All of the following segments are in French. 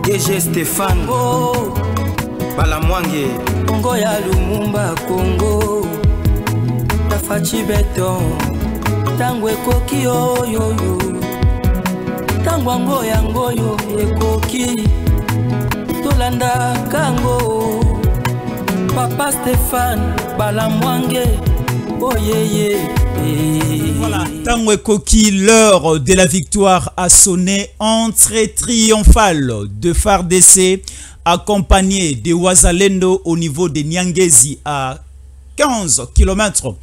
DG Stéphane Balamwange Congo ya Lumumba Congo Tafachi Beton Tango ekoki yo Tango yango yo ekoki Tolanda kango Papa Stéphane Balamwange Oh Voilà, Tango ekoki, l'heure de la victoire a sonné. Entrée triomphale de FARDC accompagné de Wazalendo au niveau de Nyangezi à 15 km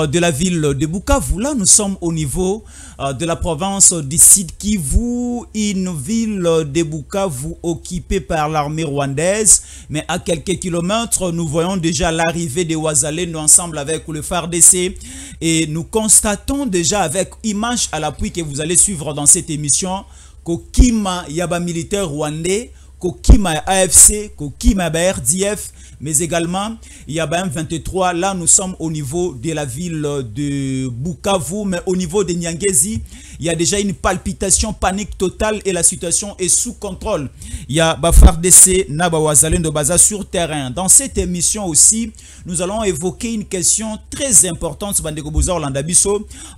de la ville de Bukavu. Là, nous sommes au niveau de la province du Sud Kivu, une ville de Bukavu occupée par l'armée rwandaise. Mais à quelques kilomètres, nous voyons déjà l'arrivée de Wazalendo ensemble avec le FARDC. Et nous constatons déjà avec image à l'appui que vous allez suivre dans cette émission qu'Okima Yaba militaire rwandais, Kokima AFC, Kokima RDF, mais également il y a M23. Là, nous sommes au niveau de la ville de Bukavu, mais au niveau de Nyangezi, il y a déjà une palpitation, panique totale et la situation est sous contrôle. Il y a FARDC, Naba Wazalendo Baza sur terrain. Dans cette émission aussi, nous allons évoquer une question très importante.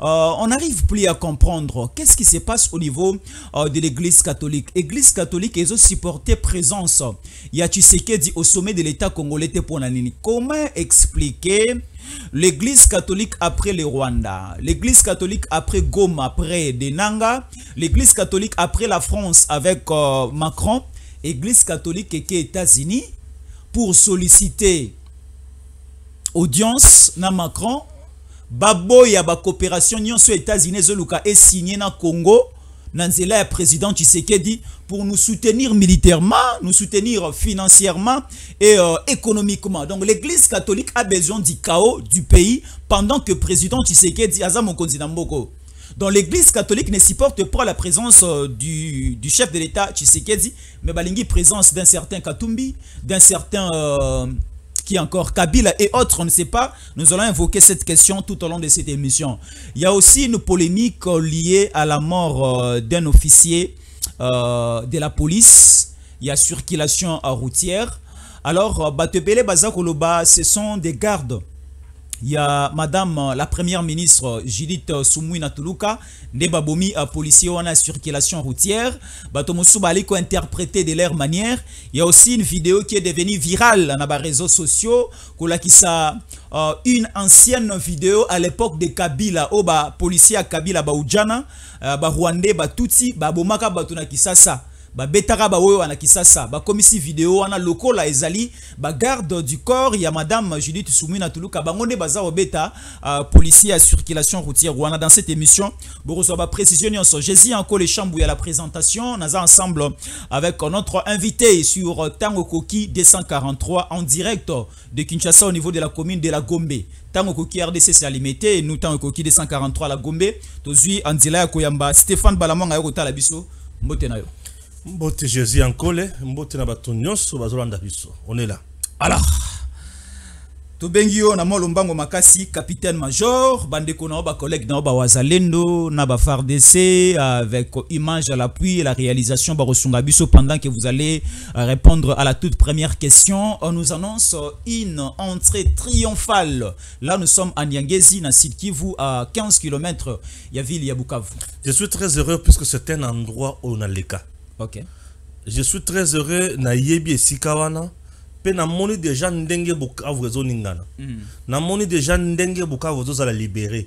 On n'arrive plus à comprendre qu'est-ce qui se passe au niveau de l'église catholique. L'église catholique est aussi supportée présence. Il y a Tshisekedi au sommet de l'État congolais pour Nanini. Comment expliquer l'église catholique après le Rwanda, l'église catholique après Goma, après Denanga, l'église catholique après la France avec Macron, l'église catholique et les États-Unis pour solliciter audience na Macron, baboya ba coopération nion sur États-Unis zoluka est signé na Congo. Nanzela président Tshisekedi pour nous soutenir militairement, nous soutenir financièrement et économiquement. Donc l'église catholique a besoin du chaos du pays pendant que président Tshisekedi a mon continent Mboko. Donc l'église catholique ne supporte pas la présence du chef de l'État Tshisekedi, mais balingi présence d'un certain Katumbi, d'un certain qui encore Kabila et autres, on ne sait pas. Nous allons invoquer cette question tout au long de cette émission. Il y a aussi une polémique liée à la mort d'un officier de la police. Il y a circulation routière. Alors, Batebele Bazakoloba, ce sont des gardes. Il y a madame la première ministre Judith Sumoui Tuluka, Nebabomi à policier en circulation routière. Batomosu Baliko interprété de leur manière. Il y a aussi une vidéo qui est devenue virale dans les réseaux sociaux. Une ancienne vidéo à l'époque de Kabila, où policier à Kabila Baoudjana, Rwandais, Tutsi, Bomaka Batuna Kisasa. Betara ba wewe wana kisasa ba komisi vidéo wana lokola ezali ba garde du corps. Il y a madame Judith Soumina Tuluka bangonde baza obeta policier à circulation routière wana. Dans cette émission boroso ba précision nyonso Jésus encore les chambou à la présentation naza ensemble avec notre invité sur Tango Koki 243 en direct de Kinshasa au niveau de la commune de la Gombe. Tango Koki RDC c'est limité et nous Tango Koki 243 la Gombe tozui andila koyamba Stéphane Balamwanga yoko tala biso mbote na yo. Mbote Jésus Ankole, mbote na batonyonso bazolanda biso. On est là. Alors, Tobengio na molombango makasi capitaine major bandeko na ba collègue na ba Wazalendo na ba FARDC avec image à l'appui et la réalisation ba resunga biso pendant que vous allez répondre à la toute première question. On nous annonce une entrée triomphale. Là nous sommes à Nyangezi na Sud Kivu à 15 km ya ville ya Bukavu. Je suis très heureux puisque c'est un endroit où on a les cas. OK. Je suis très heureux na yebi esikawana. Na moni déjà ndenge Bukavu rezo ningana. Na moni déjà ndenge Bukavu rezo za la libérer.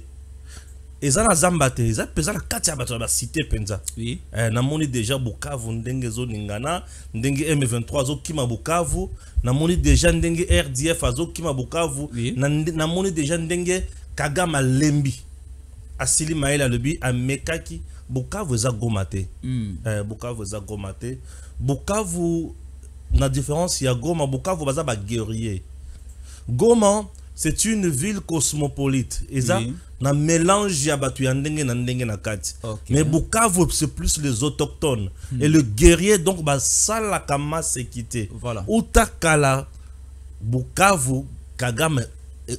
Eza na zambate, eza pesa la kati ya bato ba cité penza. Oui. Na moni déjà Bukavu ndenge zo ningana, ndenge M23 zo kima Bukavu, na moni déjà ndenge RDF zo kima Bukavu, oui. Na moni déjà ndenge Kagama Lembi. Asili Maela Lebi amekaki Bukavu za gomate. Bukavu za gomate. Bukavu la différence, il y a Goma, Bukavu, baza ba guerrier. Goma, c'est une ville cosmopolite. Et ça, na mélange ya batu ya ndenge na ndenge na kati. Mais Bukavu, c'est plus les autochtones. Et le guerrier, donc, ba sala kama sekite. Voilà. Utakala, Bukavu, Kagame,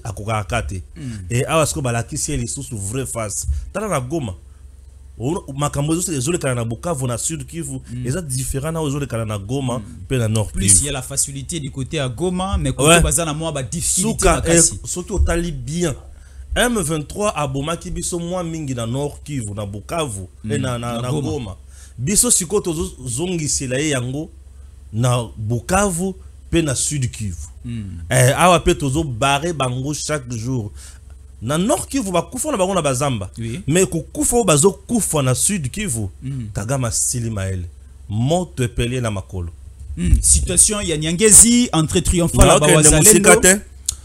akokakate. Et awasko ba la kisi les sous vraie face. Tala na Goma. makambo ezolekana na Bukavu na Sud Kivu eza différent na ezolekana na Goma pe na Nord Kivu. Plus il y a la facilité du côté à Goma mais côté bazana moi ba difficulté makasi. Surtout tali bien M23 abomaki biso mwa mingi na Nord Kivu na Bukavu pe na Goma. Biso sikoto zongisela yango na Bukavu pe na Sud Kivu. Awa pe tozo barrer bango chaque jour. Na Nord Kivu ba kufa na bango na bazamba. Mais ko kufa bazo kufa na Sud Kivu. Kagama stili maele. Moto epelé na makolo. Situation ya Nyangezi entre triomphal ba wazalendo.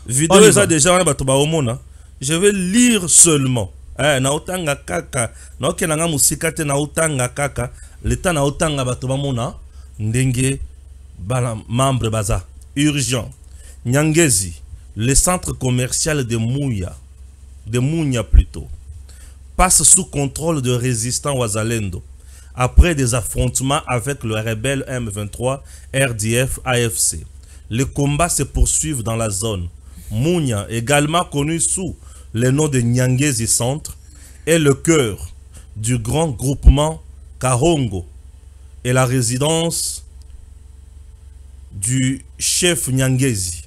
Vidéo ça déjà na bato ba omona. Je vais lire seulement. Na otanga kaka. Na okenanga musika te na otanga kaka. L'état na otanga bato ba mona ndenge bala membre baza. Urgent. Nyangezi, le centre commercial de Mounia plutôt, passe sous contrôle de résistants Wazalendo après des affrontements avec le rebelle M23 RDF AFC. Les combats se poursuivent dans la zone. Mounia, également connu sous le nom de Nyangezi Centre, est le cœur du grand groupement Karongo et la résidence du chef Nyangezi.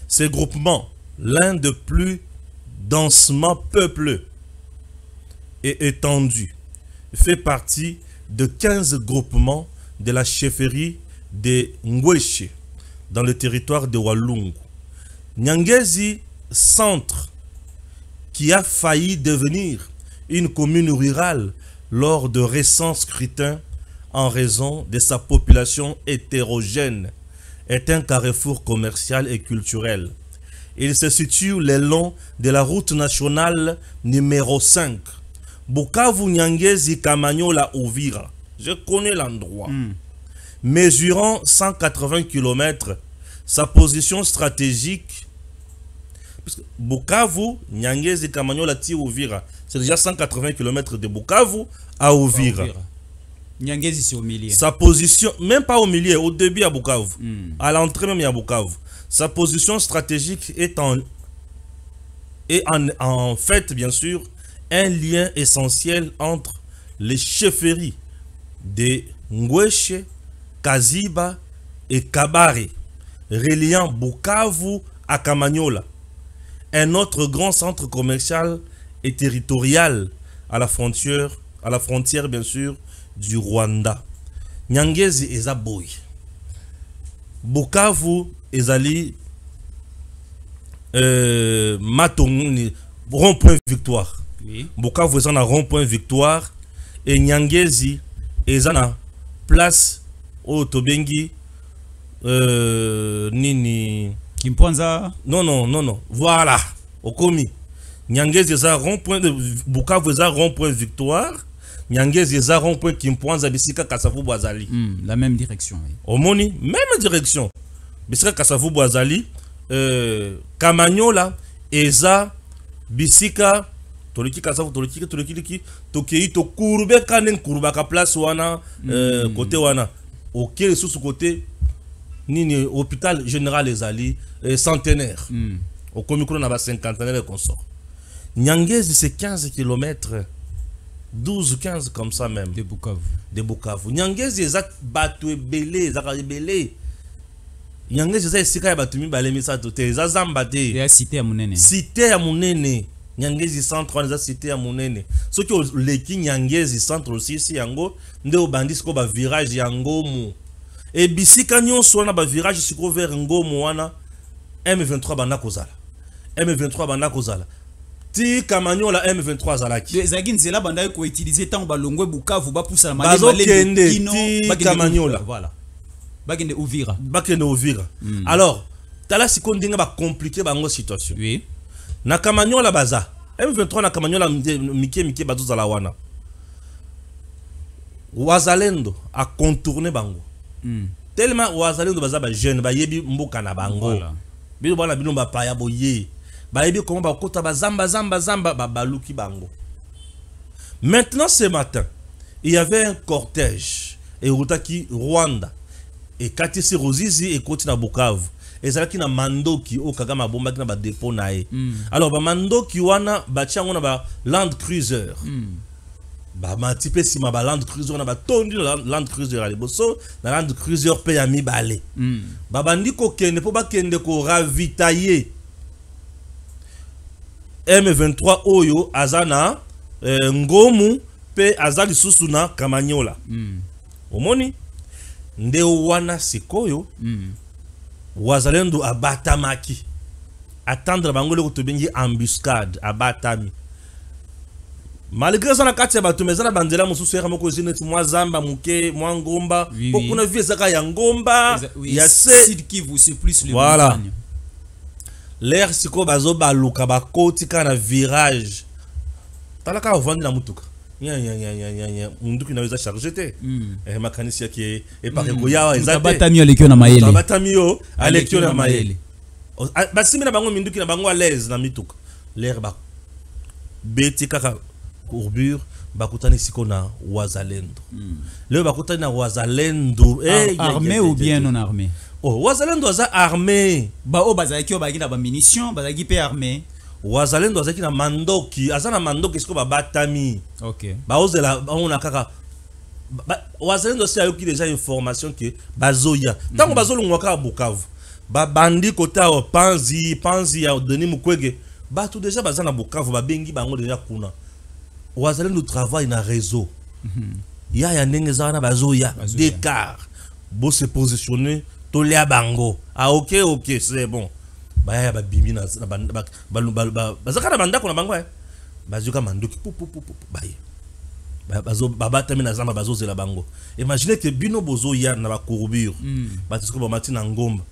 Ce groupement, l'un des plus densément peuplé et étendu, fait partie de 15 groupements de la chefferie de Ngweshe dans le territoire de Walungu. Nyangezi Centre, qui a failli devenir une commune rurale lors de récents scrutins en raison de sa population hétérogène, est un carrefour commercial et culturel. Il se situe le long de la route nationale numéro 5. Bukavu Nyangezi Kamanyola Uvira. Je connais l'endroit. Mesurant 180 km, sa position stratégique, Bukavu Nyangezi Kamanyola Ti Uvira, c'est déjà 180 km de Bukavu à Uvira. Nyangezi c'est au milieu. Sa position, même pas au milieu, au début à Bukavu. À l'entrée même à Bukavu. Sa position stratégique est en fait, bien sûr, un lien essentiel entre les chefferies de Ngweshe, Kaziba et Kabare, reliant Bukavu à Kamanyola, un autre grand centre commercial et territorial à la frontière bien sûr, du Rwanda. Nyangezi ezaboy. Bukavu ezali matonguni rond-point victoire. Bukavu ezana rond-point victoire et Nyangezi ezana place au Tobengi nini Kimpanza. Non. Voilà. Okomi. Nyangezi eza rond-point de Bukavu eza rond-point victoire. Nyangezi eza rond-point Kimpanza bisika Kasavu Bwazali. La même direction. Oui. Omoni, même direction. Bisika Kasavu Bwazali, Kamanyola eza bisika toliki Kasavu toliki tokei to kurube kanen kurubaka place wana côté wana. OK sous ce côté nini hôpital général ezali centenaire. Au komikro na ba cinquantenaire consort. Nyangezi c'est 15 km. 12-15 comme ça même. De Bukavu. Nyangezi eza bato ebele, eza ebele. Nyangezi eza esika ya bato mibale misato te, eza zamba te. Ya cité ya munene. Cité ya munene. Nyangezi centre eza cité ya munene. Soki leki Nyangezi centre aussi si yango nde obandi siko ba virage ya Ngomu. E bisika nyonso wana ba virage siko vers Ngomu wana M23 banda kozala. M23 banda kozala. Ti Kamanyola M23 zalaki. Ezaki nzela banda ko utiliser tant balongwe Bukavu ba poussa na malé kino Kamanyola. Voilà. Bakende Uvira. Alors, tala siko ndinga ba compliquer bango situation. Oui. Na Kamanyola baza. M23 na Kamanyola mike bazo zala wana. Wazalendo a contourné bango. Tellement Wazalendo baza ba jeune ba yebi mboka na bango. Voilà. Bino bana bino ba paya boye. Baebi comment ba kota ba zamba baluki bango. Maintenant ce matin, il y avait un cortège et Rutaki Rwanda et Katisi Rozizi et Koti na Bukavu. Et ça qui na Mandoki au Kagama bomba qui na ba dépôt nae. Alors ba Mandoki wana ba tia wana ba Land Cruiser. ba mati pe si ma ba Land Cruiser na ba tondi Land Cruiser à liboso na Land Cruiser pe ya mibale ba bandi ko kende po ba kende ko ravitailler M23 oyo azana ngomu pe azali susu na Kamanyola omoni nde wana sikoyo wazalendo abatamaki attendre bango le kotobengi embuscade abatami malgré ça na kati ya bato mezana banzela mususu ya moko zine mwa zamba muke mwa ngomba kuna vie zaka ya ngomba ya se Kivu c'est plus le voilà l'air siko bazo baluka bakoti kana virage talaka ovandi na mutuka nya munduki naweza charger te makanisi yake epare koya ezate batami alekio na mayele batami yo alekio na mayele basimi na bango minduki na bango à l'aise na mituka l'air ba beti kaka courbure bakutani siko na wazalendo leo bakutani na wazalendo armé ou bien non armé wazalendo aza armé ba o bazaki o bagina ba munitions bazaki pe armé wazalendo azaki na mandoki azana mandoki siko batami OK ba ozela on kaka wazalendo c'est ayoki déjà information que bazoya tango bazolungwa ka Bukavu ba bandi kota o panzi ya Denis Mukwege ba tout déjà bazana Bukavu ba bengi bango déjà kuna wazalendo travail na réseau ya ndenge zana bazoya d'écart bo se positionner tolia bango OK c'est bon baya ba bimi na bazaka na bandako na bango bazuka mandoki baye babatami na zamba bazozela bango imaginez que bino bozo ya na ba courbure batisko ba matina ngomba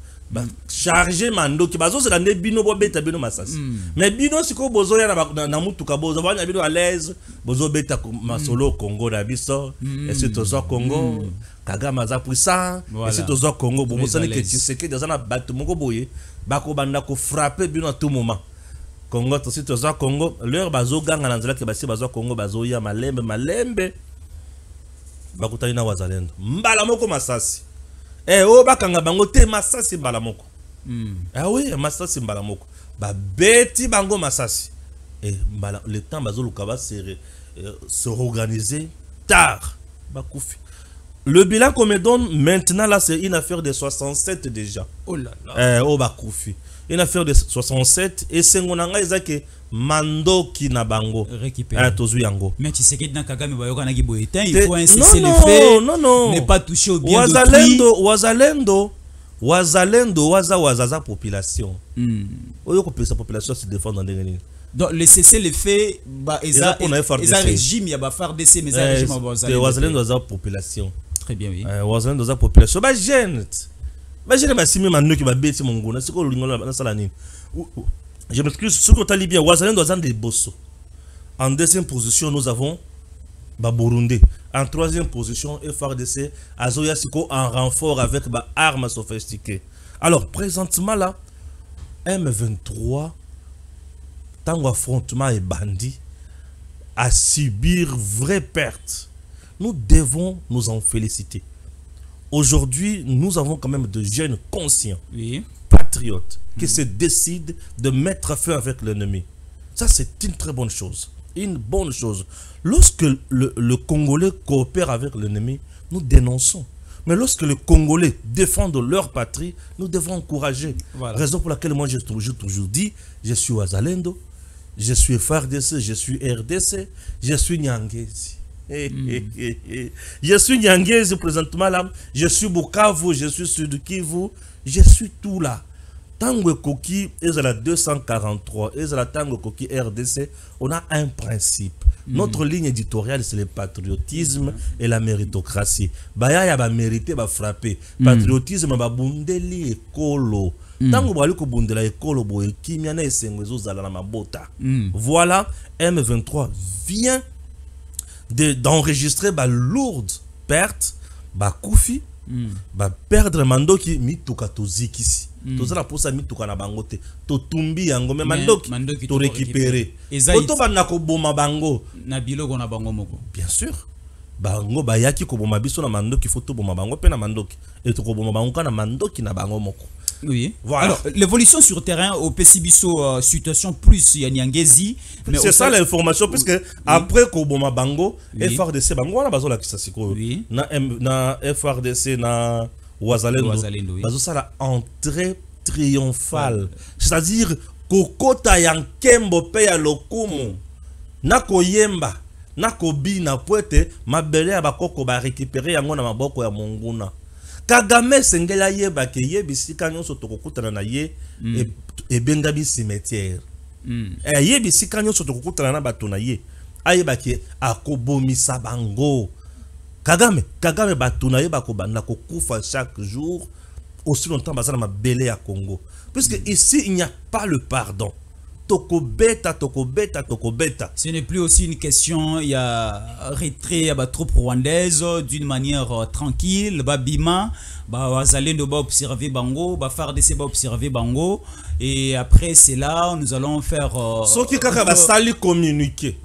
charger mandoki bazozela nde bino bo beta bino masasi mais bino siko bozo ya na mutuka bozo banya bino à l'aise bozo beta masolo Congo na biso et c'est au Congo Kagame za puissant et c'est au Congo bo mosani que tu sais que dans na bato moko boye bako banda ko frapper bino à tout moment Congo to c'est au Congo leur bazo ganga na nzela ke basi bazo Congo bazo ya malembe bakutani na wazalendo mbala moko masasi o bakanga bango te masasi mbala moko oui masasi mbala moko ba beti bango masasi mbala le temps bazo lukaba se organiser tard bakufi. Le bilan qu'on me donne maintenant là c'est une affaire de 67 déjà. Oh là là. Bakufi. Une affaire de 67 et sengonanga ezake mandoki na bango récupérer tozu yango. Mais tu sais que dans Kagame bayoka na kiboyetin il faut insister le fait ne pas toucher au bien d'autrui. Wazalendo waza population. Oyo ko pesa population se défendre dans des. Donc le cesser le fait ba eza régime ya ba FARDC mais ça régime ba wazalendo waza population. Très bien oui. Wazalendo waza population ba jeune. Ba jeune ba simi mandoki ba beti mongona siko lingola na sala nini. Je m'excuse, ce que tu as dit bien, Wazalendo a des bosso. En deuxième position, nous avons Burundi. En troisième position, FARDC, Azoya Siko en renfort avec armes sophistiquées. Alors, présentement là, M23, tant qu'affrontement est bandit, à subir vraie perte. Nous devons nous en féliciter. Aujourd'hui, nous avons quand même de jeunes conscients. Oui. Patriotes qui se décident de mettre feu avec l'ennemi. Ça, c'est une très bonne chose. Une bonne chose. Lorsque le Congolais coopère avec l'ennemi, nous dénonçons. Mais lorsque les Congolais défendent leur patrie, nous devons encourager. Voilà. Raison pour laquelle moi, j'ai toujours dit, je suis Wazalendo, je suis FARDC, je suis RDC, je suis Nyangezi. Je suis Nyangezi présentement là, je suis Bukavu, je suis Sud Kivu, je suis tout là. Tango Koki, Ezala 243, Ezala Tango Koki RDC, on a un principe. Notre ligne éditoriale, c'est le patriotisme et la méritocratie. Baya ya ba mérité, ba frappé. Patriotisme, ba bundeli ekolo. Tango bali ko bundela ekolo bo ekimia na esengwezo zala na mabota. Voilà, M23 vient d'enregistrer ba lourde perte, ba koufi, ba perdre mandoki mituka tozikisi. Tozala posa mituka na bangote to tumbi yango me mandoki to récupérer. Oto bana ko boma bango na biloko na bango moko. Bien sûr. bango bayaki ko boma biso na mandoki photo boma bango pe na mandoki et to ko boma bango na mandoki na bango moko. Oui. Voilà. Alors, l'évolution sur terrain au Pessibiso, situation plus Yanyangezi. C'est ça l'information, puisque après Koboma Bango, oui. FRDC Bango, on a besoin de ça. Oui. Na FRDC, na Ouazalendo. Oui. Bazo ça la entrée triomphale. C'est-à-dire, Kokota Yankembo Peya Lokumu, na Koyemba, na Kobi, na Poete, ma belle Abakoko ba récupérer yango na maboko ya Monguna. Kagame sengela yeba ke yebisika nyonso tokokutana na ye e bengabi cimetière. Yebisika nyonso tokokutana na bato na ye ayeba ke akobomisa bango. Kagame bato na ye bakobanda kokufa chaque jour aussi longtemps bazana mabele ya Congo. Puisque ici il n'y a pas le pardon. Tokobeta. Ce n'est plus aussi une question, il y a retrait à troupes rwandaises d'une manière tranquille, Bima, Wazalendo va observer Bango, FARDC va observer Bango, et après c'est là nous allons faire. Ce qui va salir communiquer.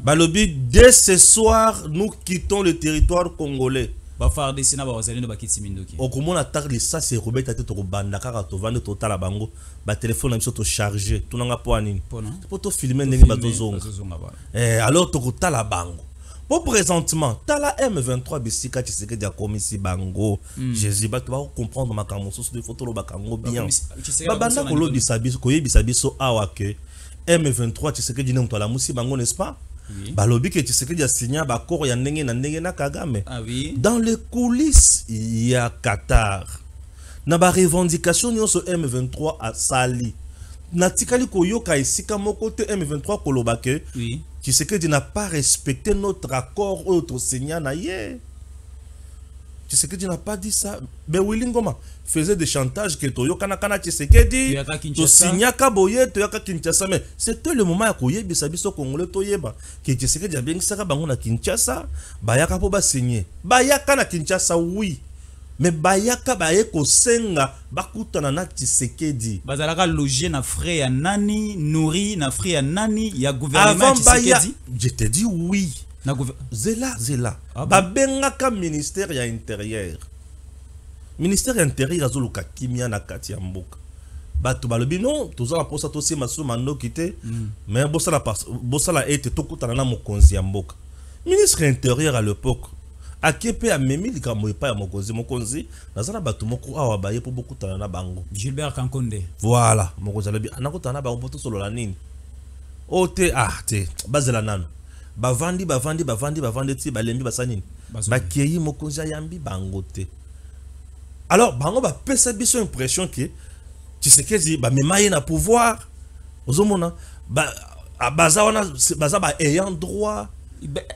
Balobi, dès ce soir, nous quittons le territoire congolais. FARDC na Wazalendo ba kitimindo. Okomona tarli ça c'est Robert tete to banda kaka to vendre total bango ba téléphone na biso to charger to nanga po anini pour to filmer ndenge bazozonga alors to kotala bango pour présentement tala M23 bisika Tshisekedi dia komisi bango Jésus ba to ba comprendre makambo so de photo lo bakango bien ba banda ko lo bisabiso ko yebisa biso awa ke M23 Tshisekedi ne mto la musi bango n'est-ce pas? Balobi que Tshisekedi a signé bakor ya ndenge na Kagame. Dans les coulisses il y a Qatar. Na ba revendication nyonso M23 a sali. Na tikali ko yoka esika moko te M23 koloba ke Tshisekedi n'a pas respecté notre accord autre signé na ye. Tshisekedi n'a pas dit ça. Mais Willy Ngoma faisait des chantages que Toyoka Nakana Tshisekedi, to Signaka Boye, Toyoka Kinshasa. Mais c'était le moment où Koyeba biso Congolais Toyeba. Que Tshisekedi a bien saka bango na Kinshasa, Bayaka po ba signé. Bayaka na Kinshasa oui. Mais Bayaka baye ko senga bakutana na Tshisekedi. Bazalaka logé na frais ya nani, nourri na frais ya nani, ya gouvernement Tshisekedi. Je te dis oui. Zela. Babengaka ministère ya intérieur. Ministère intérieur azoluka kimia na kati ya mboka. Bato balobi non, tozala posa tosi masu mando kité, mais bosala ete tokutana na mokonzi ya mboka. Ministre intérieur à l'époque, akepe a memi likambo epa ya mokonzi, nazala bato moko awa baye po bokutana na bango. Gilbert Kankonde. Voilà, mokonzi alobi anakutana na bango poto solo la nini. Ote te bazela nano. Bavandi ti balembi basanini bakeyi mokonzi yambi bangote. Alors bango ba pesa biso impression que Tshisekedi ba memaye na pouvoir ozomona baza ayant droit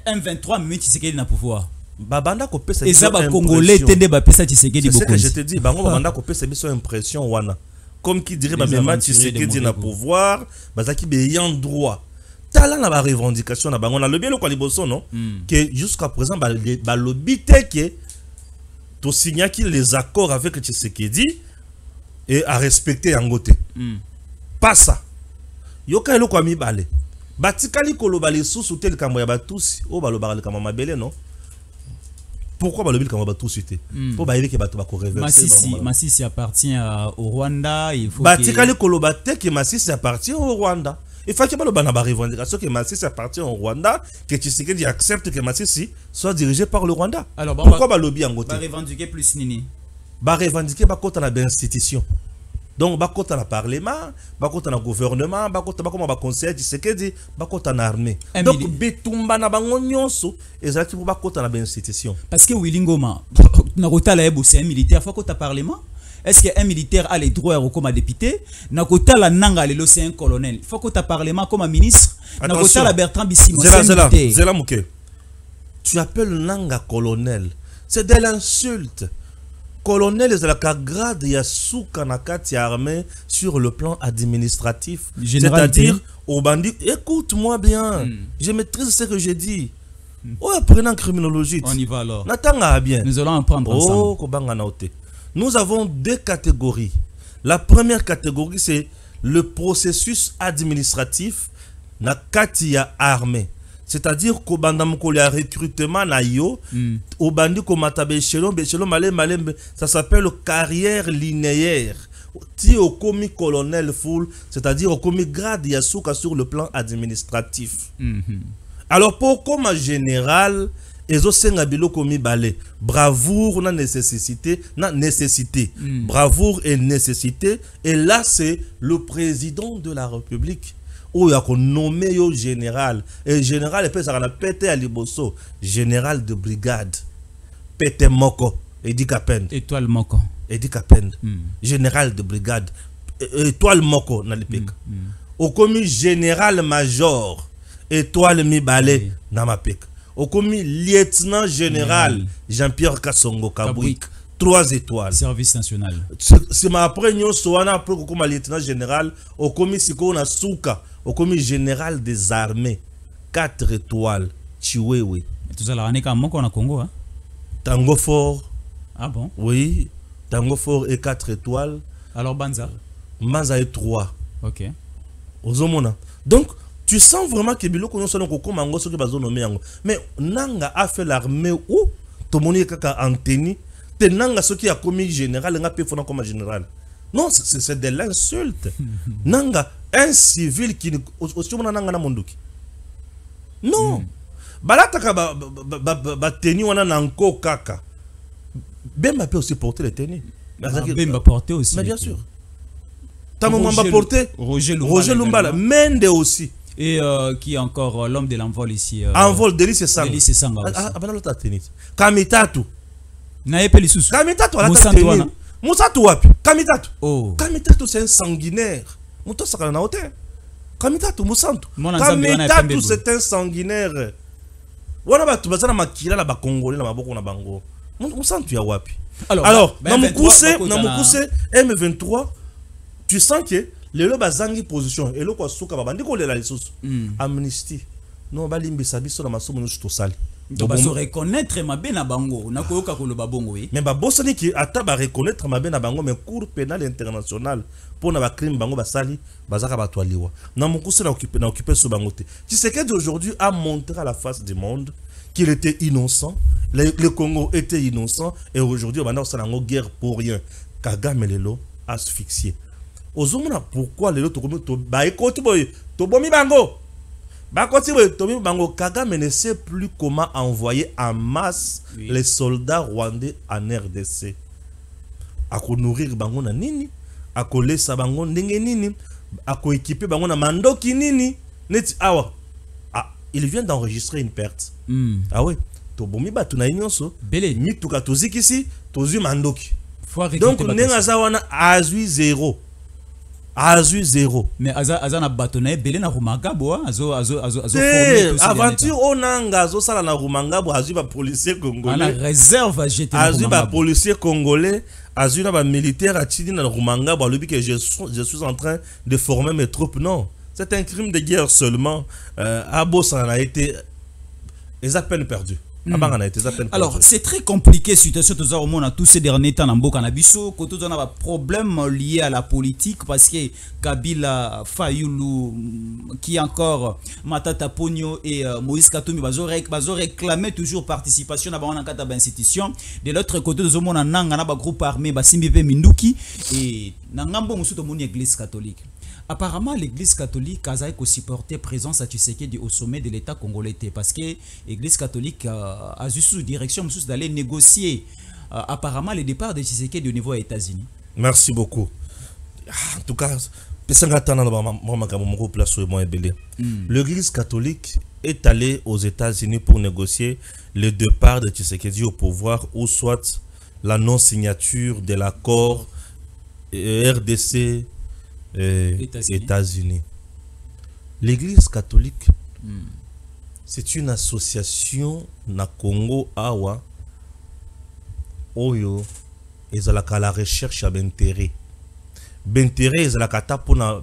M23 mais Tshisekedi na pouvoir banda ko pesa biso ba congolais tende ba pesa Tshisekedi beaucoup. C'est ce que je te dis bango banda ko pesa biso impression wana comme qui dirait ba memaye Tshisekedi na pouvoir bazaki be ayant droit. Tala na ba revendication na bango na lobi le kwa liboso non que jusqu'à présent ba lobi te que to signa qui les accords avec Tshisekedi et à respecter yangote pas ça yoka elo kwa mibale batikali koloba les sous tel kambo ya batusi o baloba le kama mabele non pourquoi balobi le kama batusi te pour ba yeke bato ba ko reverser Masisi appartient au Rwanda, il faut batikali koloba te que Masisi appartient au Rwanda. Il faut que la revendication que Masisi appartient au Rwanda, que Tshisekedi accepte que Masisi soit dirigé par le Rwanda. Alors, pourquoi le lobby en côté? Revendiquer plus nini? Revendiquer la institution. Donc, bakota na parlement, bakota na gouvernement, bakota comme ba conseil Tshisekedi, bakota na armée. Donc, betumba na bango nyonso, ezalaki pour bakota na institution. Parce que Willy Ngoma, na kota la ebo c'est un militaire, faut kota parlement. Est-ce qu'un militaire a les droits comme député? Nakota la nanga lelo c'est un colonel. Il faut que tu parlement comme un ministre. Nakota la Bertrand Bissimo c'est un militaire. Zela Mouké. Tu appelles nanga colonel. C'est de l'insulte. Colonel est la grade yasuka nakati armée sur le plan administratif. C'est-à-dire au bandit. Écoute-moi bien. Je maîtrise ce que j'ai dit. Oh, apprenant criminologie. On y va alors. Natanga bien. Nous allons en prendre ensemble. Oh, kobanga naote. Nous avons deux catégories. La première catégorie, c'est le processus administratif na katia armée. c'est-à-dire qu'au bandam ko le recrutement na yo au bandi ko matabe échelon malem ça s'appelle carrière linéaire. Ti au commis colonel full, c'est-à-dire au commis grade yasuka sur le plan administratif. Alors pour comme général ezo senga biloko mibale, bravoure na nécessité, bravoure et nécessité, et là c'est le président de la République où il a nommé yo général, et général et puis ça a pété à liboso, général de brigade pété moko Edi Kapend, étoile moko Edi Kapend, général de brigade étoile moko na lipeka au commis général major étoile mibale na mapeka au commis lieutenant général Jean-Pierre Kassongo Kabouik 3 étoiles service national. C'est ma première soana pour comme lieutenant général au commis siko na souka au commis général des armées 4 étoiles Chiwewe. Tout ça la ka moko na Congo hein. Tango Fort. Ah bon? Oui, Tango Fort et 4 étoiles. Alors Banza est 3. OK. Ozomona. Donc tu sens vraiment que biloko nyonso ko komango soki bazo nomé yango. Mais nanga a fait l'armée ou to moni kaka anteni te nanga soki a commis général nga pe fona comme général. Non, c'est de l'insulte. Nanga un civil qui aussi mona nanga na monduki. Non. Balataka ba teni wana nanko kaka. Bemba peut aussi porter les tenues. Bemba porter aussi. Mais bien sûr. Tamomamba porter Roger Lumbala, Mende aussi. Et qui est encore l'homme de l'envol ici. Envol Délice Sanga. Délice Sanga aussi. Ah, ben l'autre tennis. Kamitatu. Naepeli Soussou. Kamitatu à la tennis. Moussatu wapi. Kamitatu. Oh. Kamitatu c'est un sanguinaire. Mouto sakana na hôtel. Kamitatu Moussantu. Kamitatu c'est un sanguinaire. Wana batu bazana makila la ba Congolais la maboko na bango. Moussantu ya wapi. Alors, dans mon M23, tu sens que les bazangi position et le quoi souka babandi ko lela lisusu amnistie non balimbi sabiso na masomo nyusto sali donc se reconnaître mabe na bango na koyoka ko lo babongo oui mais ba bosani ki ata ba reconnaître mabe na bango mais cour pénal international pour na ba crime bango basali bazaka batwaliwa na mukuse na occuper so bango te tu sais qu'aujourd'hui a montré à la face du monde qu'il était innocent, le Congo était innocent et aujourd'hui on a une guerre pour rien. Kagame lelo asphyxié. Ozomona pourquoi lelo to ba ekoti boy to bomi bango. Ba koti boy to bomi bango Kagame ne sait plus comment envoyer en masse les soldats rwandais en RDC. Ako nourrir bango na nini? Ako lesa bango ndenge nini? Ako équiper bango na mandoki nini? Neti awa. Il vient d'enregistrer une perte. Ah ouais. Tobomi batu na nyonso. Belé. Mituka tozikisi, tozu mandoki. Donc nengaza wana azui 0. Azui 0. Mais aza na batona belé na rumangabo azo former tout aventure onanga zo sala na rumangabo azui ba policier congolais. La réserve a jeté azui ba policier congolais, azui na ba militaire atidi na rumangabo alobi que je suis en train de former mes troupes non. C'est un crime de guerre seulement. Abo ça a été à peine perdu. Alors, c'est très compliqué situation tous ces derniers temps en Canabiso, quand on a un problème lié à la politique parce que Kabila Fayoulou qui encore Matata Pogno et Moïse Katumbi bazo réclamer toujours participation dans une institution. De l'autre côté, nous avons un groupe armé Basimbi Minduki et Nangambo Musuto Moni Église catholique. Apparemment, l'église catholique a aussi porté présence à Tshisekedi au sommet de l'État congolais parce que l'église catholique a eu sous direction d'aller négocier apparemment le départ de Tshisekedi au niveau des États-Unis. Merci beaucoup. En tout cas, l'église catholique est allée aux États-Unis pour négocier le départ de Tshisekedi au pouvoir ou soit la non-signature de l'accord RDC. États-Unis. L'église catholique, c'est une association na Congo awa oyo ezalaka la recherche à l'intérêt. B'intérêt ezalaka ta pour la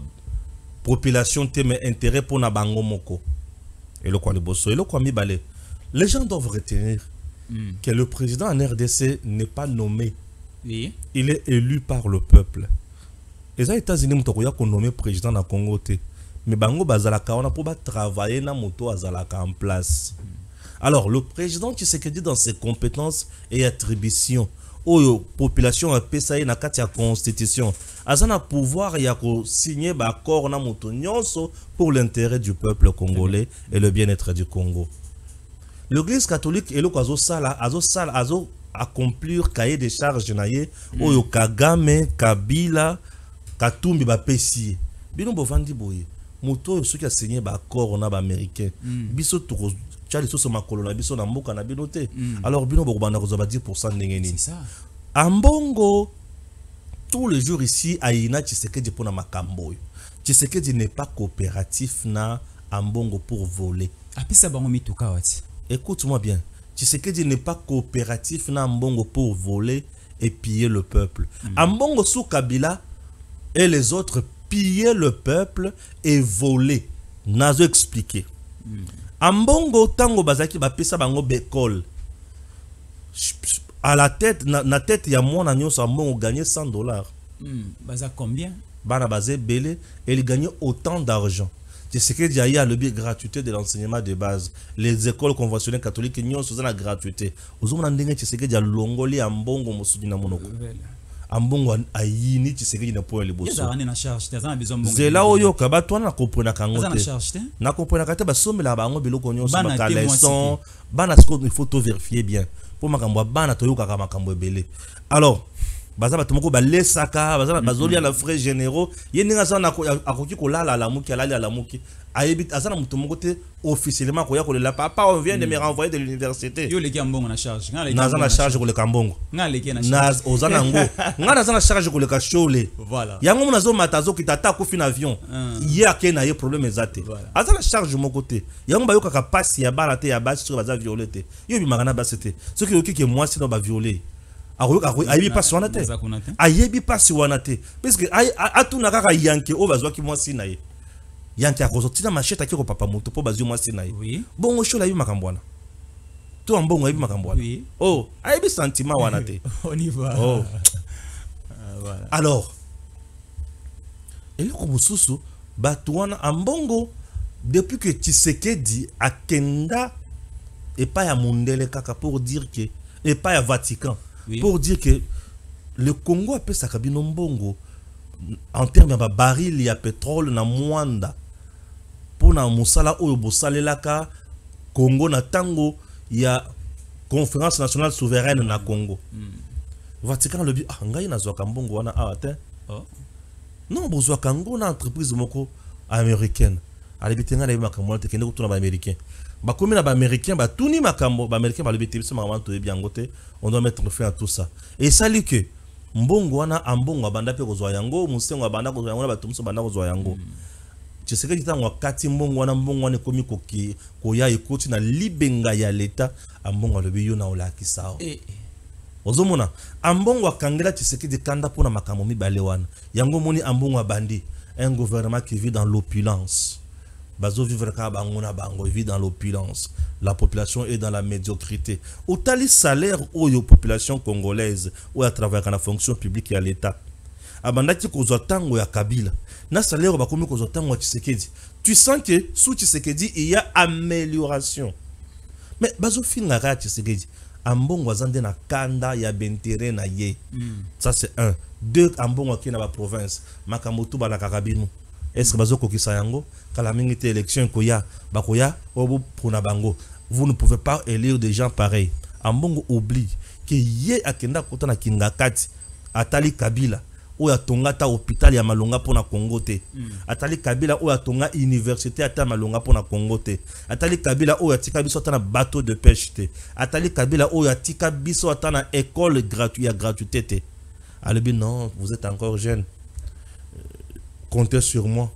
population te mais intérêt pour na bango moko. Et le quoi le bosso et le quoi mi balé. Les gens doivent retenir que le président en RDC n'est pas nommé. Oui. Il est élu par le peuple. Les États-Unis ont nommé président dans le Congo. mais bango bazalaka wana pour travailler na moto azalaka en place. Alors le président Tshisekedi dans ses compétences et attributions oyo population a pesa na kati ya constitution azana pouvoir ya ko signer ba accord na moto nyonso pour l'intérêt du peuple congolais et le bien-être du Congo. L'église catholique et le azo accomplir cahier des charges naye oyo Kagame Kabila Katumbi ba pesi bino bovandi boye moto soki a signé ba accord na ba américain biso to Charles so makolo na biso na mboka na bino te. Alors bino bokobanda ko 10% ndenge nini. C'est ça. Ambongo tous les jours ici aina Tshisekedi pona makambo. Tshisekedi n'est pas coopératif na ambongo pour voler. Apesa bango mituka wati. Écoute-moi bien. Tshisekedi n'est pas coopératif na ambongo pour voler et piller le peuple. Ambongo sous Kabila et les autres piller le peuple et voler. Nazo expliqué. Ambongo tango bazaki ba pesa bango bekol. À la tête na tête ya mwana nyonso ambongo gagner $100. Baza combien? Bana bazé belé et il gagnait autant d'argent. C'est ce que dit a le biais gratuité de l'enseignement de base. Les écoles conventionnelles catholiques nyonso za la gratuité. Ozomona ndenge Tshisekedi ya longoli ambongo musudi na monoko. Ambongo ayini Tshisekedi na point liboso. Yeza na charge te za besoin mbongo. Zela oyo kaba twana comprendre kango te. Na charge te. Na comprendre kate ba somela bango biloko nyonso ba kaleson. Bana sko il faut tout vérifier bien. Pour makambo bana toyoka ka makambo ebele. Alors baza batumoko ba lesaka baza bazoli ala frais généraux yeninga za na akoki ko lala la muki alali ala muki ayebit azana mutumoko te officiellement ko ya ko le papa on vient de me renvoyer de l'université yo leki ambongo na charge naza na charge ko le kambongo nga leki na charge ozana ngo nga naza na charge ko le kashole voilà yango munazo matazo kitata ko fin avion ye akena ye problème ezate azana charge mo côté yango bayoka ka passe ya bala te ya basi sur baza violete yo bi magana basete ce qui okike moi sino ba violer ayebi pasi wana te ayebi pasi wana te parce que atuna kaka yanke o bazwaki mwasi na ye yanke akozotina machete akiko papa moto po bazwi mwasi na ye bongo shola ayebi makambo wana to ambongo ayebi makambo wana oh ayebi sentiment wana te on y va oh voilà. Alors eloko mosusu bato wana ambongo depuis que Tshisekedi akenda epa ya mondele kaka pour dire que epa ya Vatican. Oui. Pour dire que le Congo a sa cabine mbongo en termes de baril ya pétrole na mwanda pour na musala oyo bosalelaka Congo na tango ya conférence nationale souveraine na Congo. Vatican le bi ngai na zoka mbongo wana te. Non bozwa Congo na entreprise moko américaine. Alibitenga na makambo te kende kutuna ba américain. Ba komi na ba américain ba tuni makambo ba américain ba lebete biso makambo to bien ngote on doit mettre fin à tout ça et ça lui que mbongo wana ambongo banda pe kozwa yango musengo banda kozwa yango ba tumso banda kozwa yango Tshisekedi tango kati mbongo wana komi koki koya ekoti na libenga ya leta ambongo le biyo na olakisa ozomona ambongo akangela Tshisekedi kanda pona makambo mibale wana yango moni ambongo bandi un gouvernement qui vit dans l'opulence. Bazo vivre ka bangona bango vit dans l'opulence. La population est dans la médiocrité. Autant les salaires ou la population congolaise ou à travers la fonction publique et à l'État. Abandaki kozwa tango ya Kabila. Na salaire ba komi kozwa tango ya Tshisekedi. Tu sens que sous Tshisekedi il y a amélioration. Mais bazo finga ka Tshisekedi. Ambongo azande na kanda ya bentere na ye. Ça c'est un. Deux ambongo ki na ba province. Makamoto ba na Kakabinu. Est-ce que bazo kokisa yango kala mingi te élection koya bakoya obo pona bango vous ne pouvez pas élire des gens pareils. Ambongo oublie que ye akenda kota na Kingakati atali Kabila ou atonga ta hôpital ya Malonga pona Congo te atali Kabila ou atonga université ata Malonga pona Congo te atali Kabila ou atika biso ata na bateau de pêche te atali Kabila ou atika biso ata na école gratuité te alobi non vous êtes encore jeune. Comptez sur moi.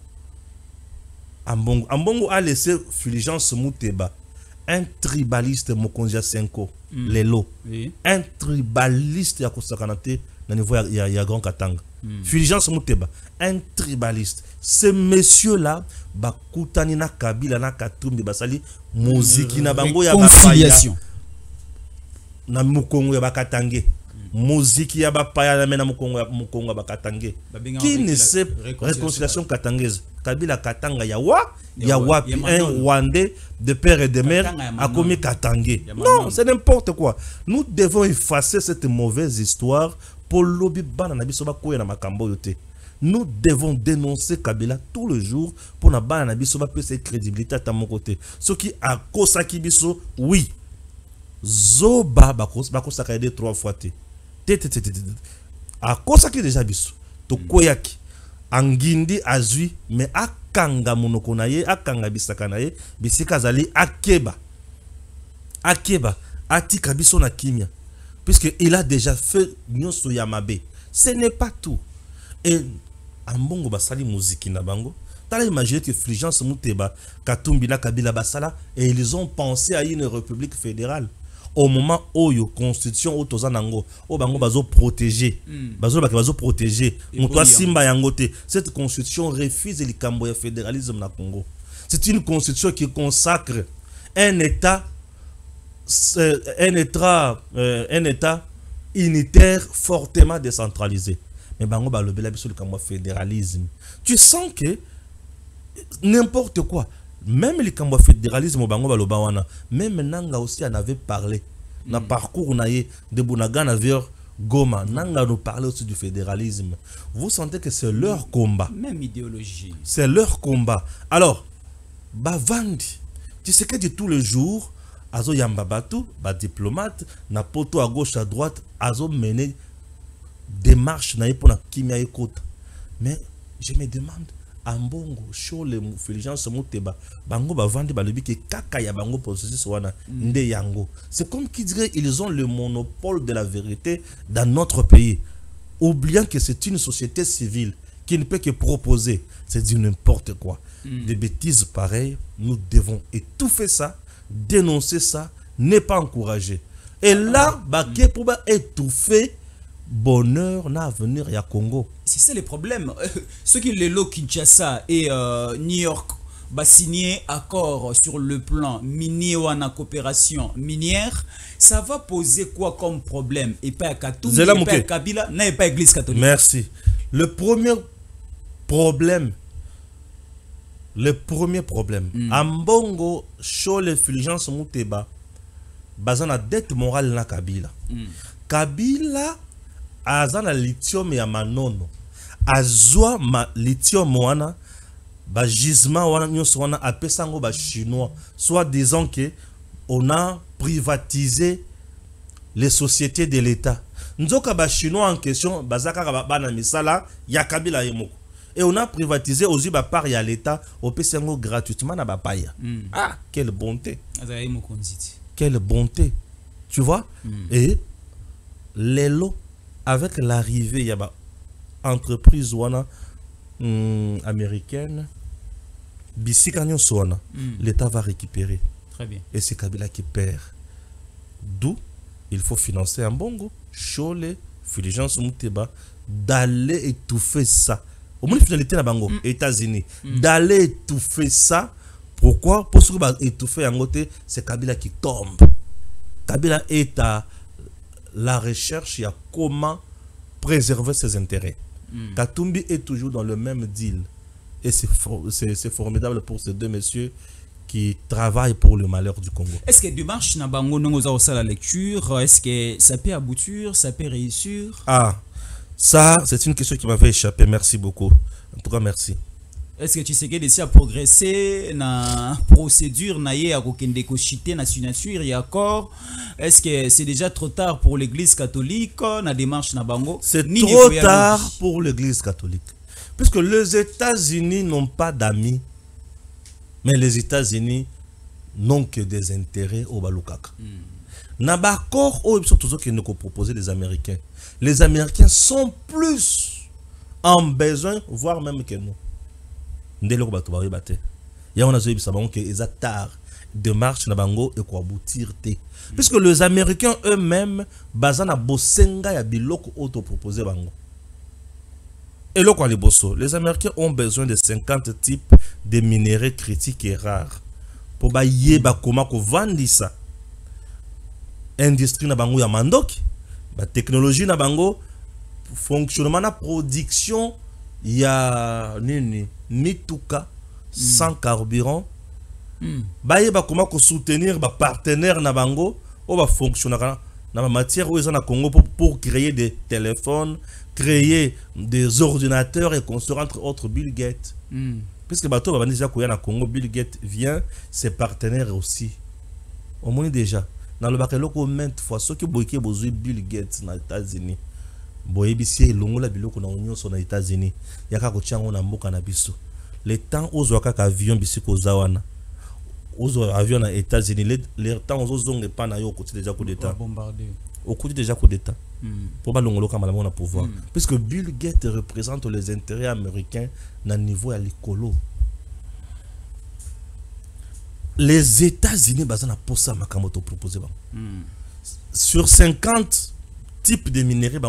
Ambongo a laissé Fulgence Mouteba, un tribaliste Mokonja Senko, Lelo, un tribaliste Yakosakanate, dans le niveau ya Grand Katanga. Fulgence Mouteba, un tribaliste. Ce monsieur-là, Bakutani na Kabila na Katumbi Basali, musique na bango ya conciliation. Na Mukongo ya Bakatange. Musique ya bapaya na mena mukongo bakatange qui ne sait réconciliation katangaise Kabila Katanga Yawa, Yawapi, un Rwandais de père et de mère a commis Katangé. Non, c'est n'importe quoi. Nous devons effacer cette mauvaise histoire pour l'obi banana bisoba koya na makambo yote. Nous devons dénoncer Kabila tout le jour pour na banana bisoba peu cette crédibilité à mon côté. Ce qui a kosaki biso, oui. Zoba bakosaka aidé 3 fois te. A kosaki déjà biso. To koyaki. Angindi azui mais akanga monoko na ye akanga bisaka na ye bisika zali akeba atika biso na kimia puisque il a déjà fait nyonso ya mabe. Ce n'est pas tout. Et ambongo basali muziki na bango tala imaginer que Fulgence Muteba Katumbi na Kabila basala et ils ont pensé à une république fédérale. Au moment où la constitution au tozanango au bango bazo protéger bazo protéger muto simba yangote cette constitution refuse le cambo ya fédéralisme na Congo. C'est une constitution qui consacre un état unitaire fortement décentralisé. Mais bango ba lobela biso le cambo fédéralisme. Tu sens que n'importe quoi. Même les cambo fédéralisme au bango baloba wana, même Nanga aussi en avait parlé. Na parcours naie de Bunagana vers Goma, Nanga nous parlait aussi du fédéralisme. Vous sentez que c'est leur combat. Même idéologie. C'est leur combat. Alors, Bavandi, tu sais que de tous les jours, Azo Yambabatu, ba diplomate, na poto à gauche à droite, Azo mené démarche naie pour na kimia ekota. Mais je me demande ambongo show le Fulgence Muteba bango bavandi balobi ke kaka ya bango processus wana nde yango. C'est comme qui dirait ils ont le monopole de la vérité dans notre pays, oubliant que c'est une société civile qui ne peut que proposer. C'est du n'importe quoi. Des bêtises pareilles, nous devons étouffer ça, dénoncer ça, ne pas encourager. Et là baké pour étouffer bonheur n'a venir ya Congo. C'est ça le problème. Ceux qui le lot Kinshasa et New York va signer accord sur le plan minier ou en coopération minière, ça va poser quoi comme problème? Et pas à Katumbi, et pas à Kabila, n'est pas Église catholique. Merci. Le premier problème, Ambongo show les Fulgence Muteba, bazana dette morale na Kabila. Kabila azana lithium ya manono azwa ma lithium wana ba gisement wana nyonso wana apesango ba chinois, soit disant que on a privatisé les sociétés de l'État. Nzoka ba chinois en question bazaka ba bana misala ya Kabila yemoko et on a privatisé aussi ba part ya l'État au pesango gratuitement na ba paya. Ah, quelle bonté, quelle bonté, tu vois. Et les lots avec l'arrivée, il y a une entreprise américaine, l'État va récupérer. Très bien. Et c'est Kabila qui perd. D'où il faut financer un bongo, Chole, Fulgence Muteba, d'aller étouffer ça. Au moins, finalité la bango, États-Unis, d'aller étouffer ça. Pourquoi? Parce que étouffer en côté, c'est Kabila qui tombe. Kabila est à la recherche, il y a comment préserver ses intérêts. Katumbi est toujours dans le même deal. Et c'est formidable pour ces deux messieurs qui travaillent pour le malheur du Congo. Est-ce que démarche na bango nous avons la lecture? Est-ce que ça peut aboutir? Ça peut réussir? Ah, ça, c'est une question qui m'avait échappé. Merci beaucoup. En tout cas, merci. Est-ce que tu sais que déjà progresser na procédure na ye à kokende ko chité na signature et accord? Est-ce que c'est déjà trop tard pour l'église catholique na démarche na bango? C'est trop tard pour l'église catholique. Puisque les États-Unis n'ont pas d'amis, mais les États-Unis n'ont que des intérêts au Balukaka. Na bakor o surtout que nous proposer les Américains. Les Américains sont plus en besoin, voire même que nous. Il y a un que ils tard de marche na bango et quoi aboutir te. Puisque les Américains eux-mêmes bazana bosenga ya biloko auto proposer bango. Et là quoi les bosso, les Américains ont besoin de 50 types de minéraux critiques et rares pour ba yeba comment ko vendre ça. Industrie na bango ya mandoki, ba technologie na bango, fonctionnement na production il y a ni tuka sans carburant. Baye ba comment soutenir ba partenaire na bango ou ba fonctionnaire na matière où ils ont à Congo pour créer des téléphones, créer des ordinateurs et construire entre autres Bill Gates. Puisque bateau ba déjà koya na Congo, Bill Gates vient, ses partenaires aussi. Au moins déjà dans le bakeloko maintes fois ceux qui boyké besoin Bill Gates na États-Unis. Boye bisi longo la biloko na union sur les États-Unis. Yaka ko tiango na mboka na biso. Le temps aux waka avion bisi ko zawana. Aux avions aux États-Unis, les temps aux zones pas na yo côté déjà coup d'état. Au côté déjà coup d'état. Pour pas l'ongolo comme la pouvoir. Puisque Bill Gates représente les intérêts américains dans le niveau à l'écolo. Les États-Unis basent pour ça makamoto proposé. Sur 50 types de minéraux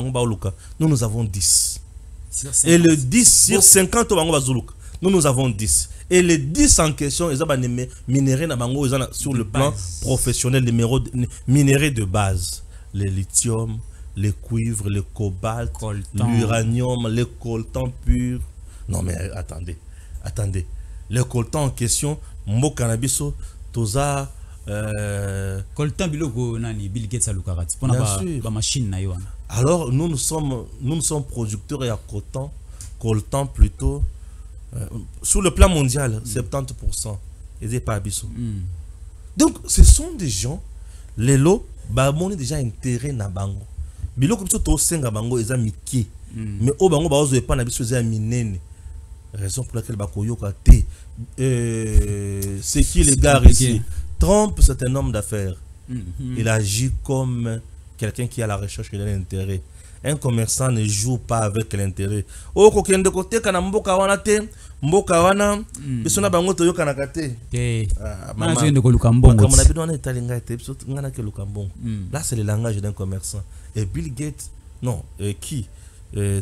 nous avons 10. Et le 10 sur 50 nous avons 10. Et les 10 en question, ils ont des minéraux sur le plan professionnel, les minéraux de base. Le lithium, le cuivre, le cobalt, l'uranium, le coltan pur. Non mais attendez. Le coltan en question, mon cannabis, toza coltan biloko nani Bill Gates a lukarati. Ba machine na yo. Alors nous sommes producteurs et à coltan plutôt. Sur le plan mondial, 70%. Et des pas abissaux. Donc, ce sont des gens, les lots, on est déjà intérêt na bango. Bilo comme ça, tout senga bango, ils ont mis. Mais au bango, ils ont pas n'abissou, ils ont mis. Raison pour laquelle bakoyo kate. C'est qui les gars ici? Trump, c'est un homme d'affaires. Il agit comme quelqu'un qui a la recherche de l'intérêt. Un commerçant ne joue pas avec l'intérêt. Oh, quand de côté, quand on mboka wana te, mboka wana, bisona bango to yoka nakate. Maman, je ne connais pas mbongo. Comme on a besoin d'être talinga te, bisot ngana ke lukambongo. Là, c'est le langage d'un commerçant. Et Bill Gates, non, qui?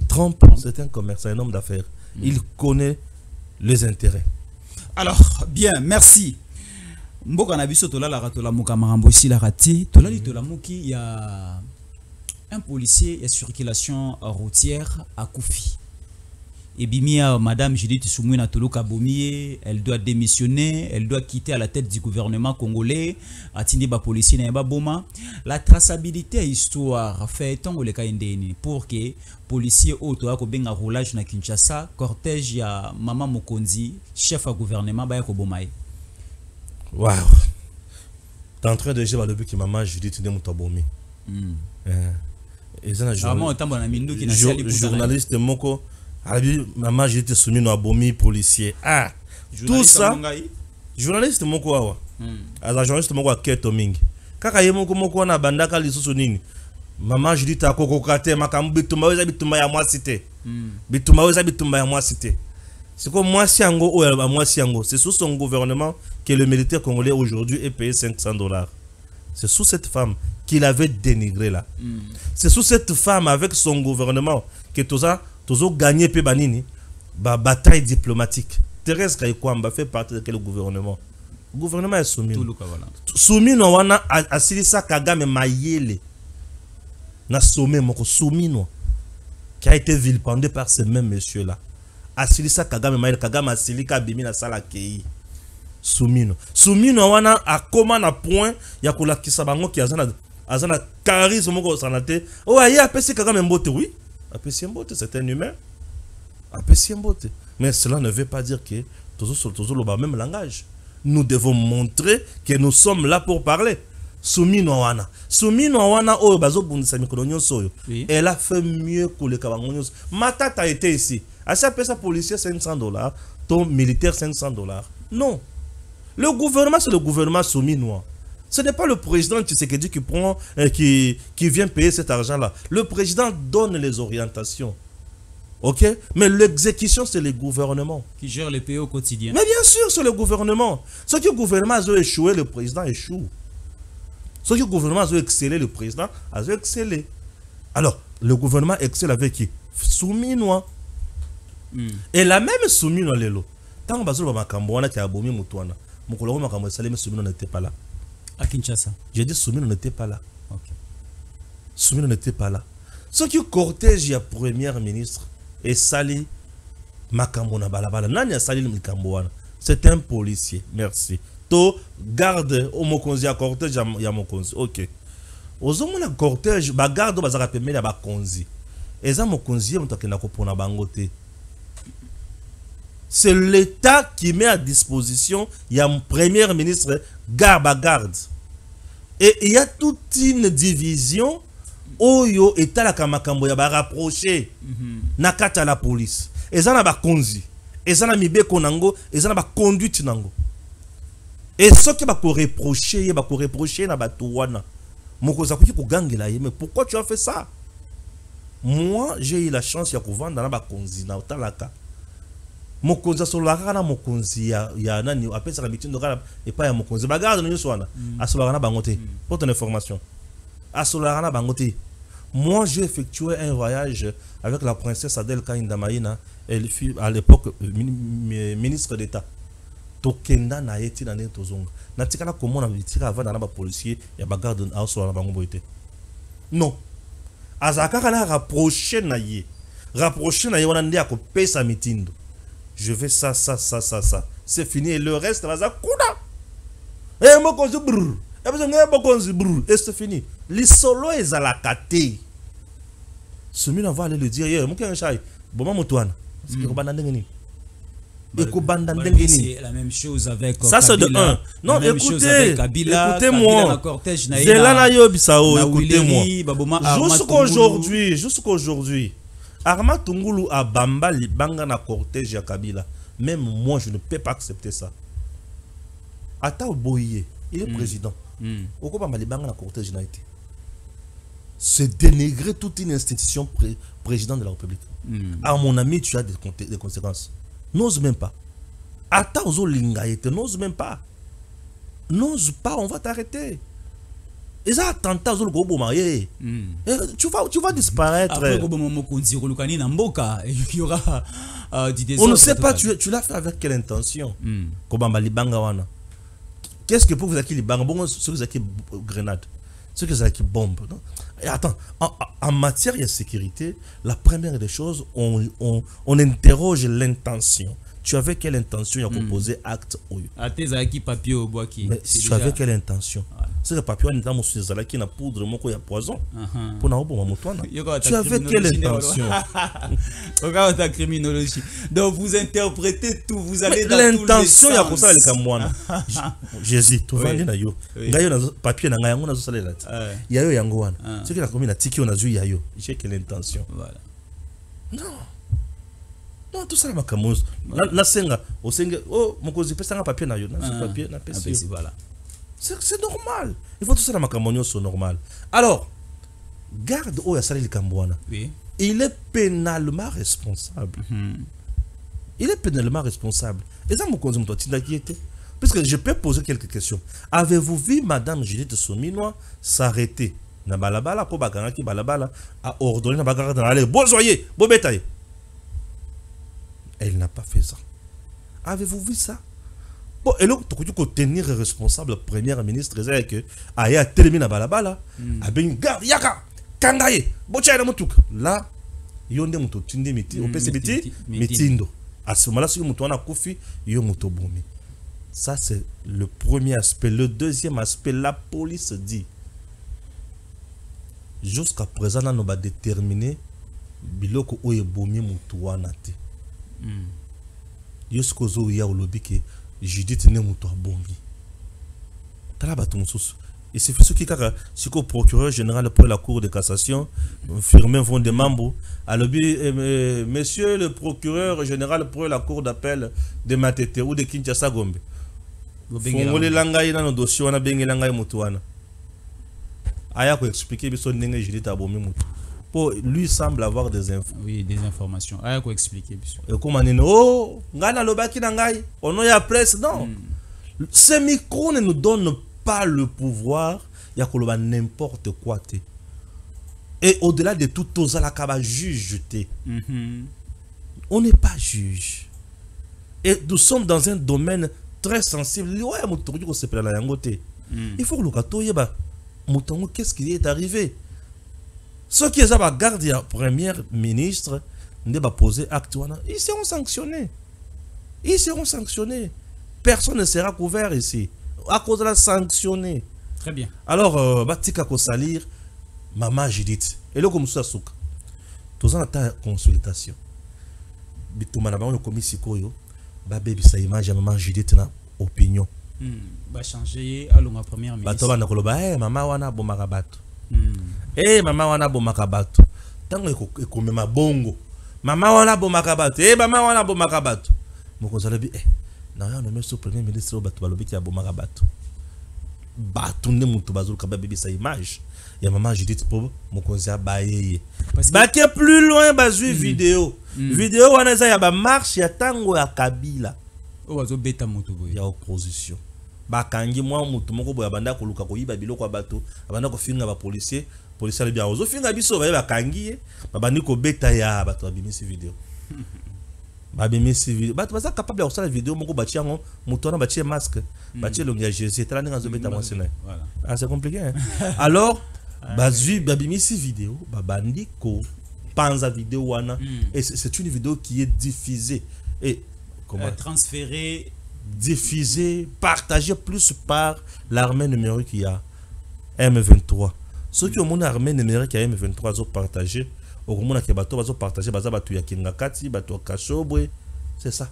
Trump, c'est un commerçant, un homme d'affaires. Il connaît les intérêts. Alors, bien, merci. Mboka na biso to la ratola muka marambo ici la rati, to la li to la muki, il y a un policier et circulation routière à Koufi. Et bimia Madame Judith Soumouina Toloka Bomie, elle doit démissionner, elle doit quitter à la tête du gouvernement congolais. Atindi ba policier na ba boma. La traçabilité histoire fait tant le kaindeni pour que policier auto ko benga roulage na Kinshasa, cortège ya Mama Mokonzi, chef à gouvernement ba ko bomaye. Wow. T'es en train de dire depuis que Maman Judith de Moutabomi. Et ça, journaliste moko Maman Judith soumis no abomi policier. Ah, tout ça journaliste moko awa. Ala journaliste moko aketo mingi. Kaka ye moko na bandaka lisusu nini. Maman Judith akoko kate makambu bitumba ya moi cité. Bitumba ya moi cité. C'est comme moi siango ou moi siango, c'est sous son gouvernement que le militaire congolais aujourd'hui est payé $500. C'est sous cette femme qu'il avait dénigré là. C'est sous cette femme avec son gouvernement que Tozo gagné Pébanini, bataille diplomatique. Thérèse Kaïkwamba fait partie de quel gouvernement? Le gouvernement est soumis. Soumis no wana asilisa Kagame Mayele. Na sommé moko soumis no qui a été vilipendé par ces mêmes messieurs là. Asilisa Kagame Mayele Kagame asilika bimi na sala kei. Soumino wana a comment na point ya kola kisabango ki azana charisme moko sanate. Oh ya apesi Kagame mbote oui. Apesi mbote c'est un humain. Apesi mbote. Mais cela ne veut pas dire que toujours le même langage. Nous devons montrer que nous sommes là pour parler. Soumino wana o bazo bundisa mikolo nyonso yo. Elle a fait mieux que les kabango nyonso. Matata était ici. À ça pesa policier $500, ton militaire $500. Non. Le gouvernement, c'est le gouvernement souminois. Ce n'est pas le président Tshisekedi qui prend, qui vient payer cet argent-là. Le président donne les orientations. Ok? Mais l'exécution, c'est le gouvernement. Qui gère les pays au quotidien. Mais bien sûr, c'est le gouvernement. Ce que le gouvernement a échoué, le président échoue. Ce que le gouvernement a excellé, le président a excellé. Alors, le gouvernement excelle avec qui? Souminois. Et la même souminois, Lelo. Tant que vous avez qui a abomi Moutouana. Soumino n'était pas là. À Kinshasa. J'ai dit Soumino n'était pas là. Okay. Soumino n'était pas là. Ce qui cortège, il y a premier ministre et Sali makambo na balabala nani asali likambo wana c'est un policier merci to garde au mokonzi ya cortège ya mokonzi OK ozomona cortège ba garde bazaka pemeli ya bakonzi eza mokonzi muto akenda kopona bango te. C'est l'État qui met à disposition il y a un premier ministre garde. Et il y a toute une division oyo État la kamakambo ya ba rapprocher na kata la police. Eza na ba konzi, eza na mibeko nango, eza na ba conduite nango. Et ce qui va ko reprocher na ba touwana. Mokoza ko gangela ye mais pourquoi tu as fait ça? Moi, j'ai eu la chance ya ko vendre na ba konzi na otalaka. Mokonzi asolaka na mokonzi ya nani apesa ka mitindo kala epa ya mokonzi bagarde no nyoswana asolaka na bango te pour ton information asolaka na bango te. Moi j'ai effectué un voyage avec la princesse Adèle Kainda Maïna, elle fut à l'époque ministre d'état tokenda na yeti na neto zonga na tikala komona bitika avant na ba policier ya bagarde asolaka bango boite non azaka kana rapprocher na ye wana ndia ko pesa mitindo. Je vais ça. C'est fini. Et le reste, va ça. Et moi, et c'est fini. Les solos, ils à la kate. Celui on va aller le dire. C'est la même chose avec ça, c'est de un. Non, écoutez-moi. Jusqu'aujourd'hui. Arma Tungulu a bamba libanga na cortège ya Kabila. Même moi, je ne peux pas accepter ça. Ata Oboye, il est président. Pourquoi bamba libanga na cortège na été? C'est dénigrer toute une institution président de la République. À mon ami, tu as des conséquences. N'ose même pas. Ata Ozo Lingaïte, n'ose même pas. N'ose pas, on va t'arrêter. Et ça, attentat au gros marié. Tu vas disparaître. Après, il y aura on ne sait pas, tu l'as fait avec quelle intention? Qu'est-ce que pour vous acquérir les bangs? Bon, ceux qui acquérir grenades, ceux qui acquérir bombes. Et attends, en matière de sécurité, la première des choses, on interroge l'intention. Tu avais quelle intention à composer acte? papier au bois qui. Mais tu avais quelle intention? C'est le papier qui na poudre moko ya poison. Pour na obo motwana. Tu avais quelle intention? Regarde ta criminologie. Donc vous interprétez tout, vous allez dans l'intention ya kosa le kamwana. Jésus, tu vas na yo. Ngayo na papier na ngayo na zo salela. Yayo yango wana. Ce qui na komi na tiki on a vu yayo. J'ai quelle intention? Voilà. Non, tout ça la makamouz. La senga, au senga, oh, mon cause pesa un papier na yo, na papier na pesa. Voilà. C'est normal. Il faut tout ça la makamonio c'est normal. Alors, garde o ya sali likambwana. Oui. Il est pénalement responsable. Il est pénalement responsable. Et ça mon cause toi tinda qui était. Parce que je peux poser quelques questions. Avez-vous vu madame Judith Sominois s'arrêter na balabala ko baganga ki balabala a ordonné na baganga dans aller bozoyer, bobetaye. Elle n'a pas fait ça. Avez-vous vu ça? Bon, et là, tu peux tenir responsable premier ministre, c'est que Aya termine à balabala, a bien garde yaka, kangaye, bocha na mutuk. Là, yonde muto tinde miti, on peut se mitindo. À ce moment-là, si muto na kofi, yo muto bomi. Ça c'est le premier aspect. Le deuxième aspect, la police dit jusqu'à présent on va déterminer biloko oye bomi muto wana te. Yoskozo ya olobi ke Judith ne muto bombi. Tala batumsus. Et c'est ce qui kaka siko procureur général pour la cour de cassation Firmin Vondemambo a lobi monsieur le procureur général pour la cour d'appel de Matete ou de Kinshasa Gombe. Fongole langai na no dossier wana bengela ngai muto wana. Aya ko expliquer biso ndenge Judith abomi muto. Pour lui semble avoir des infos. Oui, des informations. Ah, quoi expliquer. Et comment on oh, ngana lobaki nangai, on a la presse non. Ces micros ne nous donnent pas le pouvoir, ya koloba n'importe quoi te. Et au-delà de tout la kaba juge te. On n'est pas juge. Et nous sommes dans un domaine très sensible. Il faut que le kato yeba mutongo qu'est-ce qui est arrivé? Ce qui est à garde du premier ministre, nde ba poser acte wana, ils seront sanctionnés. Ils seront sanctionnés. Personne ne sera couvert ici. À cause de la sanctionner. Très bien. Alors, batika ko salir maman Judith. Et là comme ça souka. Tous en ta consultation. Bituma na ba on commis sikoyo. Ba baby sa image maman Judith na opinion. Ba changer à la première ministre. Bato bana koloba maman wana bomaka bato. Maman wana bomaka bato. Tango ekomema bongo. Maman wana bomaka bato. Maman wana bomaka bato. Moko zalabi na ya no meso premier ministre bato balobi ki abomaka bato. Bato nde mutu bazuluka ba baby sa image. Ya maman Judith po mokonzi abayeye. Baké plus loin bazui vidéo. Vidéo wana za ya ba marche ya tango ya Kabila. O bazo beta mutu boye. Ya opposition. Bakangi mwa mutu moko boya banda koluka koyiba biloko ya bato, abanda kofinga ba policier ali bien ozo finga biso ba bakangi babandi ko beta ya bato abimisi vidéo. Babimisi vidéo. Bato baza capable ya kosala vidéo moko batia ngo mutu na batia masque, batia longi ya Jésus, tala ninga zo beta mwasena. Voilà. Ah c'est compliqué hein. Alors bazui babimisi vidéo, babandi ko panza vidéo wana et c'est une vidéo qui est diffusée et comment transférée, diffusé, partagé plus par l'armée numérique qui a M23. Ceux qui ont mon armée numérique qui a M23 ils ont partagé. Au moment qui bateau ils ont partagé baza batu ya Kingakati, batu Kashobwe, c'est ça.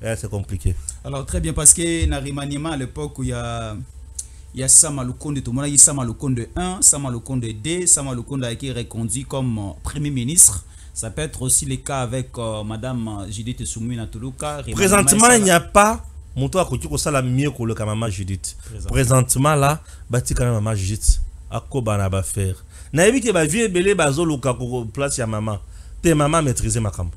C'est compliqué. Alors très bien parce que na remaniement à l'époque où il y a Sama Lukonde, tout le monde a dit Sama Lukonde 1, Sama Lukonde 2, Sama Lukonde a été reconduit comme premier ministre. Ça peut être aussi le cas avec Madame Judith Soumouina Toulouka. Présentement, il n'y a pas monto akoti ko sala mieux que le maman Judith. Présentement là, bati quand maman Judith akoba na ba faire. Na yebi ke ba vie belé bazoluka ko place ya maman. Te maman maîtriser makambo.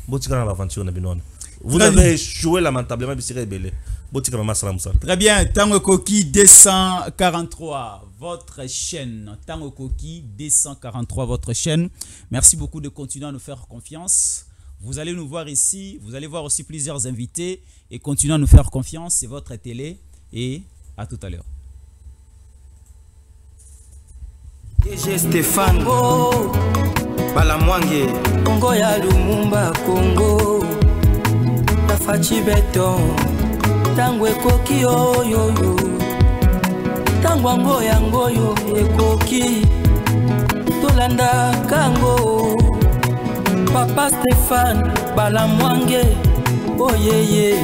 Boti quand na aventure na binona. Vous avez échoué lamentablement bisire belé. Boti quand maman salam ça. Très bien, Tango Koki 243 votre chaîne. Tango Koki 243 votre chaîne. Merci beaucoup de continuer à nous faire confiance. Vous allez nous voir ici, vous allez voir aussi plusieurs invités et continuez à nous faire confiance. C'est votre télé et à tout à l'heure. DG Stéphane Balamwange Congo ya Lumumba Congo Tafachi Beton Tango ekoki yo Tango ngoyo ekoki Tolanda kango Papa Stéphane Balamwange oh yeah yeah